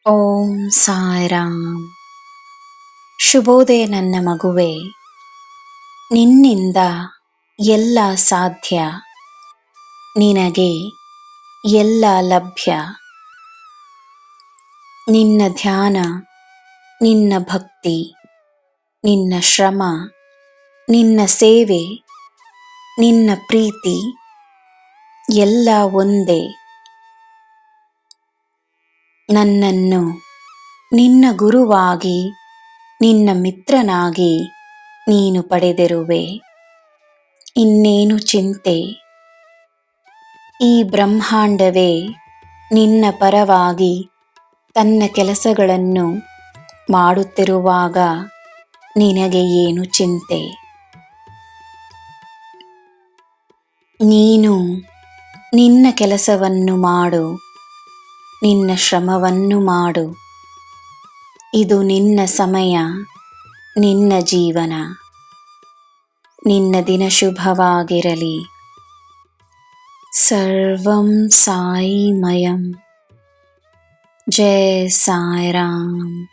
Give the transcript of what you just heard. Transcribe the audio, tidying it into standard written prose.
ಓಂ ಸಾಯಿರಾಮ್. ಶುಭೋದಯ ನನ್ನ ಮಗುವೆ. ನಿನ್ನಿಂದ ಎಲ್ಲ ಸಾಧ್ಯ, ನಿನಗೆ ಎಲ್ಲ ಲಭ್ಯ. ನಿನ್ನ ಧ್ಯಾನ, ನಿನ್ನ ಭಕ್ತಿ, ನಿನ್ನ ಶ್ರಮ, ನಿನ್ನ ಸೇವೆ, ನಿನ್ನ ಪ್ರೀತಿ ಎಲ್ಲ ಒಂದೇ. ನನ್ನನ್ನು ನಿನ್ನ ಗುರುವಾಗಿ, ನಿನ್ನ ಮಿತ್ರನಾಗಿ ನೀನು ಪಡೆದಿರುವೆ. ಇನ್ನೇನು ಚಿಂತೆ? ಈ ಬ್ರಹ್ಮಾಂಡವೇ ನಿನ್ನ ಪರವಾಗಿ ತನ್ನ ಕೆಲಸಗಳನ್ನು ಮಾಡುತ್ತಿರುವಾಗ ನಿನಗೆ ಏನು ಚಿಂತೆ? ನೀನು ನಿನ್ನ ಕೆಲಸವನ್ನು ಮಾಡು, ನಿನ್ನ ಶ್ರಮವನ್ನು ಮಾಡು. ಇದು ನಿನ್ನ ಸಮಯ, ನಿನ್ನ ಜೀವನ. ನಿನ್ನ ದಿನ ಶುಭವಾಗಿರಲಿ. ಸರ್ವಂ ಸಾಯಿಮಯಂ. ಜೈ ಸಾಯಿರಾಮ್.